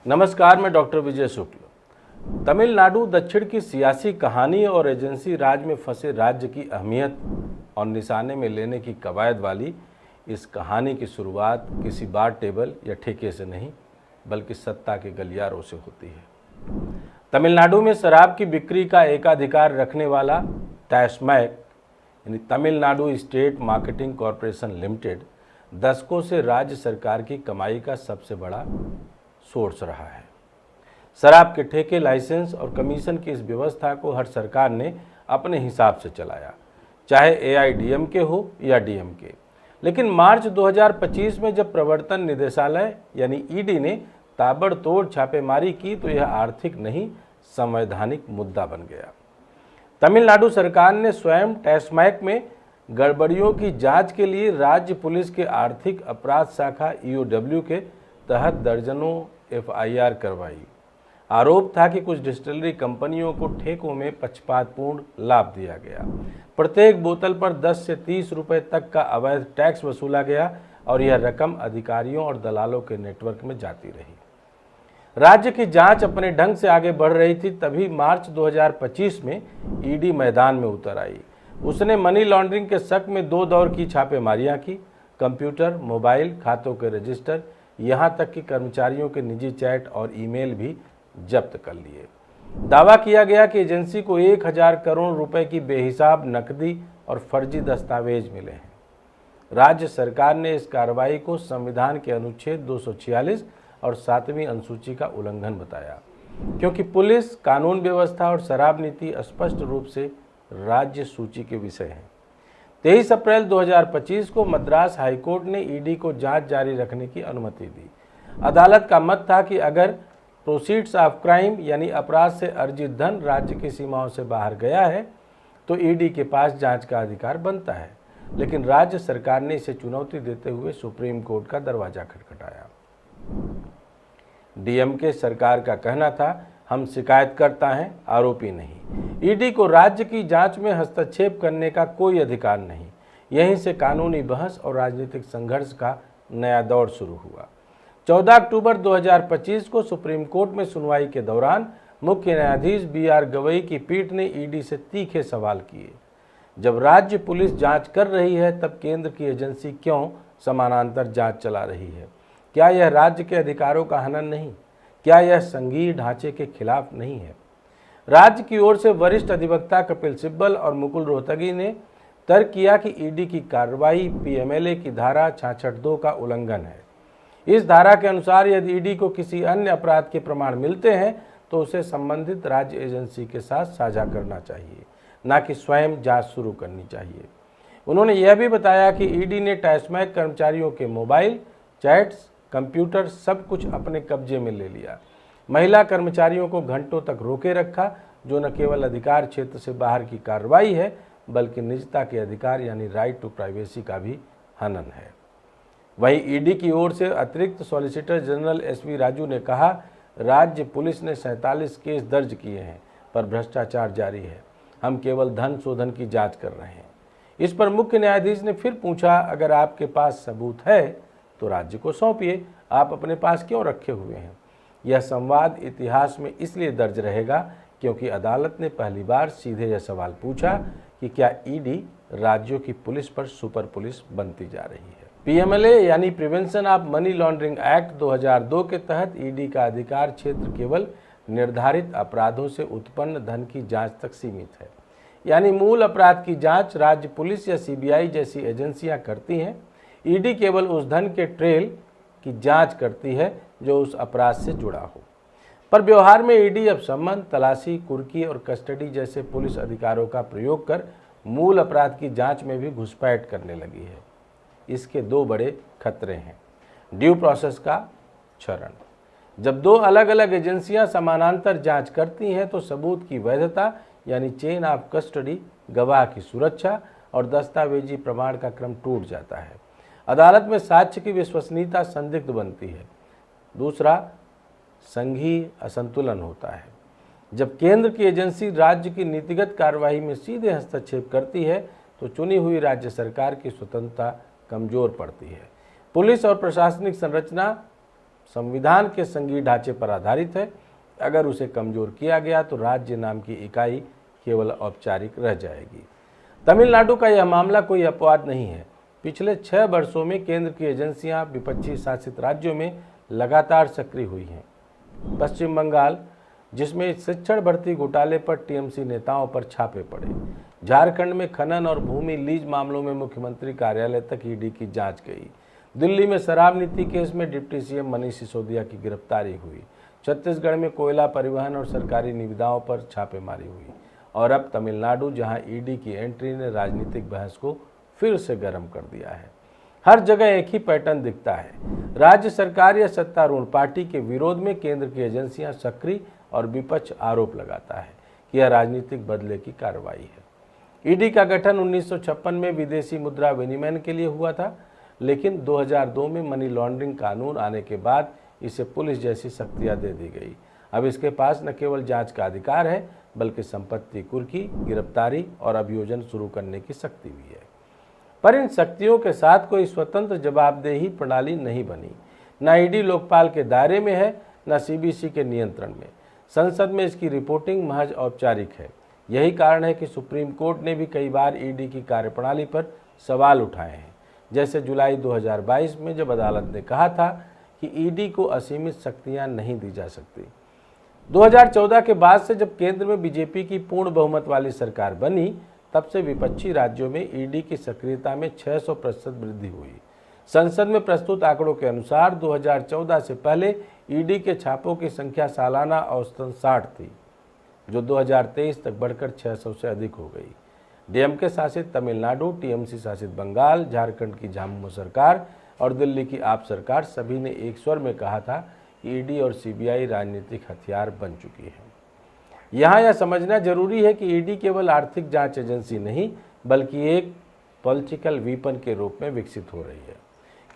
नमस्कार, मैं डॉक्टर विजय शुक्ल। तमिलनाडु दक्षिण की सियासी कहानी और एजेंसी राज में फंसे राज्य की अहमियत और निशाने में लेने की कवायद वाली इस कहानी की शुरुआत किसी बार टेबल या ठेके से नहीं, बल्कि सत्ता के गलियारों से होती है। तमिलनाडु में शराब की बिक्री का एकाधिकार रखने वाला टैस्मैक यानी Tamil Nadu state marketing corporation limited दशकों से राज्य सरकार की कमाई का सबसे बड़ा सोर्स रहा है। शराब के ठेके, लाइसेंस और कमीशन की इस व्यवस्था को हर सरकार ने अपने हिसाब से चलाया, चाहे एआईडीएमके हो या डीएमके। लेकिन मार्च 2025 में जब प्रवर्तन निदेशालय यानी ईडी ने ताबड़तोड़ छापेमारी की तो यह आर्थिक नहीं, संवैधानिक मुद्दा बन गया। तमिलनाडु सरकार ने स्वयं टैस्मैक में गड़बड़ियों की जांच के लिए राज्य पुलिस के आर्थिक अपराध शाखा ईओडब्ल्यू के तहत दर्जनों एफआईआर करवाई। आरोप था कि कुछ डिस्टिलरी कंपनियों को ठेकों में पक्षपातपूर्ण लाभ दिया गया। प्रत्येक बोतल पर 10 से 30 रुपए तक का अवैध टैक्स वसूला गया और यह रकम अधिकारियों और दलालों के नेटवर्क में जाती रही। राज्य की जांच अपने ढंग से आगे बढ़ रही थी, तभी मार्च 2025 में ईडी मैदान में उतर आई। उसने मनी लॉन्ड्रिंग के शक में 2 दौर की छापेमारियां की। कंप्यूटर, मोबाइल, खातों के रजिस्टर, यहाँ तक कि कर्मचारियों के निजी चैट और ईमेल भी जब्त कर लिए। दावा किया गया कि एजेंसी को 1000 करोड़ रुपए की बेहिसाब नकदी और फर्जी दस्तावेज मिले हैं। राज्य सरकार ने इस कार्रवाई को संविधान के अनुच्छेद 246 और 7वीं अनुसूची का उल्लंघन बताया, क्योंकि पुलिस, कानून व्यवस्था और शराब नीति स्पष्ट रूप से राज्य सूची के विषय हैं। 23 अप्रैल 2025 को मद्रास हाईकोर्ट ने ईडी को जांच जारी रखने की अनुमति दी। अदालत का मत था कि अगर प्रोसीड्स ऑफ क्राइम यानी अपराध से अर्जित धन राज्य की सीमाओं से बाहर गया है तो ईडी के पास जांच का अधिकार बनता है। लेकिन राज्य सरकार ने इसे चुनौती देते हुए सुप्रीम कोर्ट का दरवाजा खटखटाया। डीएमके सरकार का कहना था, हम शिकायतकर्ता हैं, आरोपी नहीं। ईडी को राज्य की जांच में हस्तक्षेप करने का कोई अधिकार नहीं। यहीं से कानूनी बहस और राजनीतिक संघर्ष का नया दौर शुरू हुआ। 14 अक्टूबर 2025 को सुप्रीम कोर्ट में सुनवाई के दौरान मुख्य न्यायाधीश बीआर गवई की पीठ ने ईडी से तीखे सवाल किए। जब राज्य पुलिस जांच कर रही है तब केंद्र की एजेंसी क्यों समानांतर जांच चला रही है? क्या यह राज्य के अधिकारों का हनन नहीं? क्या यह संघीय ढांचे के खिलाफ नहीं है? राज्य की ओर से वरिष्ठ अधिवक्ता कपिल सिब्बल और मुकुल रोहतगी ने तर्क किया कि ईडी की कार्रवाई पीएमएलए की धारा 66(2) का उल्लंघन है। इस धारा के अनुसार यदि ईडी को किसी अन्य अपराध के प्रमाण मिलते हैं तो उसे संबंधित राज्य एजेंसी के साथ साझा करना चाहिए, न कि स्वयं जांच शुरू करनी चाहिए। उन्होंने यह भी बताया कि ईडी ने टैस्मैक कर्मचारियों के मोबाइल, चैट्स, कंप्यूटर सब कुछ अपने कब्जे में ले लिया। महिला कर्मचारियों को घंटों तक रोके रखा, जो न केवल अधिकार क्षेत्र से बाहर की कार्रवाई है बल्कि निजता के अधिकार यानी राइट टू प्राइवेसी का भी हनन है। वहीं ईडी की ओर से अतिरिक्त सॉलिसिटर जनरल एसवी राजू ने कहा, राज्य पुलिस ने 47 केस दर्ज किए हैं पर भ्रष्टाचार जारी है। हम केवल धन शोधन की जांच कर रहे हैं। इस पर मुख्य न्यायाधीश ने फिर पूछा, अगर आपके पास सबूत है तो राज्य को सौंपिए, आप अपने पास क्यों रखे हुए हैं? यह संवाद इतिहास में इसलिए दर्ज रहेगा क्योंकि अदालत ने पहली बार सीधे यह सवाल पूछा कि क्या ईडी राज्यों की पुलिस पर सुपर पुलिस बनती जा रही है। पीएमएलए यानी prevention of money laundering act 2002 के तहत ईडी का अधिकार क्षेत्र केवल निर्धारित अपराधों से उत्पन्न धन की जांच तक सीमित है। यानी मूल अपराध की जांच राज्य पुलिस या सीबीआई जैसी एजेंसियां करती हैं। ईडी केवल उस धन के ट्रेल की जांच करती है जो उस अपराध से जुड़ा हो। पर व्यवहार में ईडी अब संबंध, तलाशी, कुर्की और कस्टडी जैसे पुलिस अधिकारों का प्रयोग कर मूल अपराध की जांच में भी घुसपैठ करने लगी है। इसके 2 बड़े खतरे हैं। ड्यू प्रोसेस का क्षरण। जब 2 अलग अलग एजेंसियां समानांतर जांच करती हैं तो सबूत की वैधता यानी चेन ऑफ कस्टडी, गवाह की सुरक्षा और दस्तावेजी प्रमाण का क्रम टूट जाता है। अदालत में साक्ष्य की विश्वसनीयता संदिग्ध बनती है। दूसरा, संघीय असंतुलन होता है। जब केंद्र की एजेंसी राज्य की नीतिगत कार्रवाई में सीधे हस्तक्षेप करती है तो चुनी हुई राज्य सरकार की स्वतंत्रता कमजोर पड़ती है। पुलिस और प्रशासनिक संरचना संविधान के संघीय ढांचे पर आधारित है। अगर उसे कमजोर किया गया तो राज्य नाम की इकाई केवल औपचारिक रह जाएगी। तमिलनाडु का यह मामला कोई अपवाद नहीं है। पिछले 6 वर्षों में केंद्र की एजेंसियां विपक्षी शासित राज्यों में लगातार सक्रिय हुई हैं। पश्चिम बंगाल, जिसमें शिक्षण भर्ती घोटाले पर टीएमसी नेताओं पर छापे पड़े। झारखंड में खनन और भूमि लीज मामलों में मुख्यमंत्री कार्यालय तक ईडी की जांच गई। दिल्ली में शराब नीति केस में डिप्टी सीएम मनीष सिसोदिया की गिरफ्तारी हुई। छत्तीसगढ़ में कोयला परिवहन और सरकारी निविदाओं पर छापेमारी हुई। और अब तमिलनाडु, जहां ईडी की एंट्री ने राजनीतिक बहस को फिर से गर्म कर दिया है। हर जगह एक ही पैटर्न दिखता है। राज्य सरकार या सत्तारूढ़ पार्टी के विरोध में केंद्र की एजेंसियां सक्रिय और विपक्ष आरोप लगाता है कि यह राजनीतिक बदले की कार्रवाई है। ईडी का गठन 1956 में विदेशी मुद्रा विनिमय के लिए हुआ था, लेकिन 2002 में मनी लॉन्ड्रिंग कानून आने के बाद इसे पुलिस जैसी शक्तियां दे दी गई। अब इसके पास न केवल जांच का अधिकार है, बल्कि संपत्ति कुर्की, गिरफ्तारी और अभियोजन शुरू करने की शक्ति भी है। पर इन शक्तियों के साथ कोई स्वतंत्र जवाबदेही प्रणाली नहीं बनी। न ईडी लोकपाल के दायरे में है, न सीबीसी के नियंत्रण में। संसद में इसकी रिपोर्टिंग महज औपचारिक है। यही कारण है कि सुप्रीम कोर्ट ने भी कई बार ईडी की कार्यप्रणाली पर सवाल उठाए हैं। जैसे जुलाई 2022 में जब अदालत ने कहा था कि ईडी को असीमित शक्तियां नहीं दी जा सकती। 2014 के बाद से जब केंद्र में बीजेपी की पूर्ण बहुमत वाली सरकार बनी, तब से विपक्षी राज्यों में ईडी की सक्रियता में 600% वृद्धि हुई। संसद में प्रस्तुत आंकड़ों के अनुसार 2014 से पहले ईडी के छापों की संख्या सालाना औसतन 60 थी, जो 2023 तक बढ़कर 600 से अधिक हो गई। डीएमके शासित तमिलनाडु, टीएमसी शासित बंगाल, झारखंड की झामुमो सरकार और दिल्ली की आप सरकार सभी ने एक स्वर में कहा था कि ईडी और सीबीआई राजनीतिक हथियार बन चुकी है। यहाँ यह समझना जरूरी है कि ईडी केवल आर्थिक जांच एजेंसी नहीं, बल्कि एक पॉलिटिकल वीपन के रूप में विकसित हो रही है।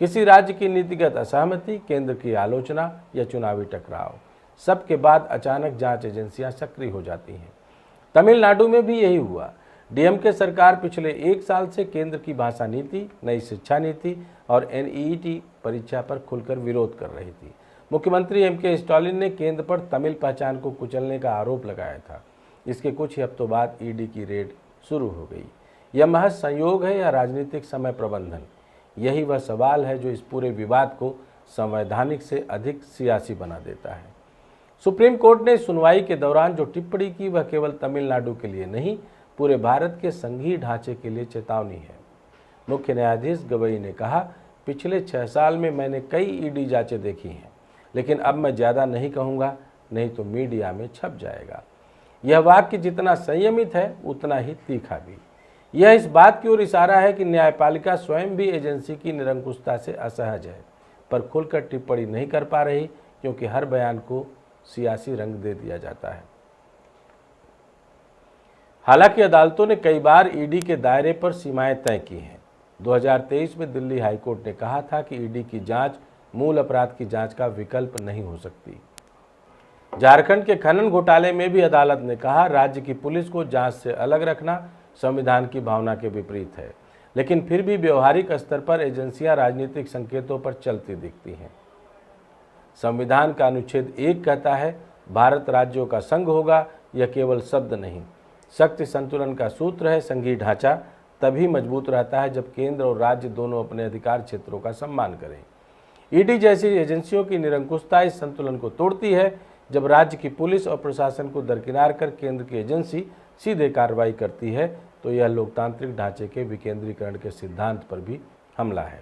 किसी राज्य की नीतिगत असहमति, केंद्र की आलोचना या चुनावी टकराव, सबके बाद अचानक जांच एजेंसियां सक्रिय हो जाती हैं। तमिलनाडु में भी यही हुआ। डीएमके सरकार पिछले 1 साल से केंद्र की भाषा नीति, नई शिक्षा नीति और एनईईटी परीक्षा पर खुलकर विरोध कर रही थी। मुख्यमंत्री एमके स्टालिन ने केंद्र पर तमिल पहचान को कुचलने का आरोप लगाया था। इसके कुछ ही हफ्तों बाद ईडी की रेड शुरू हो गई। यह महज संयोग है या राजनीतिक समय प्रबंधन? यही वह सवाल है जो इस पूरे विवाद को संवैधानिक से अधिक सियासी बना देता है। सुप्रीम कोर्ट ने सुनवाई के दौरान जो टिप्पणी की, वह केवल तमिलनाडु के लिए नहीं, पूरे भारत के संघीय ढांचे के लिए चेतावनी है। मुख्य न्यायाधीश गवई ने कहा, पिछले 6 साल में मैंने कई ईडी जांचें देखी हैं, लेकिन अब मैं ज़्यादा नहीं कहूँगा, नहीं तो मीडिया में छप जाएगा। यह वाक्य जितना संयमित है, उतना ही तीखा भी। यह इस बात की ओर इशारा है कि न्यायपालिका स्वयं भी एजेंसी की निरंकुशता से असहज है, पर खुलकर टिप्पणी नहीं कर पा रही, क्योंकि हर बयान को सियासी रंग दे दिया जाता है। हालांकि अदालतों ने कई बार ईडी के दायरे पर सीमाएं तय की हैं। 2023 में दिल्ली हाईकोर्ट ने कहा था कि ईडी की जांच मूल अपराध की जांच का विकल्प नहीं हो सकती। झारखंड के खनन घोटाले में भी अदालत ने कहा, राज्य की पुलिस को जांच से अलग रखना संविधान की भावना के विपरीत है। लेकिन फिर भी व्यवहारिक स्तर पर एजेंसियां राजनीतिक संकेतों पर चलती दिखती हैं। संविधान का अनुच्छेद 1 कहता है, भारत राज्यों का संघ होगा। यह केवल शब्द नहीं, शक्ति संतुलन का सूत्र है। संघीय ढांचा तभी मजबूत रहता है जब केंद्र और राज्य दोनों अपने अधिकार क्षेत्रों का सम्मान करें। ईडी जैसी एजेंसियों की निरंकुशता इस संतुलन को तोड़ती है। जब राज्य की पुलिस और प्रशासन को दरकिनार कर केंद्र की एजेंसी सीधे कार्रवाई करती है, तो यह लोकतांत्रिक ढांचे के विकेंद्रीकरण के सिद्धांत पर भी हमला है।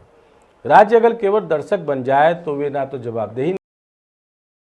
राज्य अगर केवल दर्शक बन जाए तो वे ना तो जवाबदेही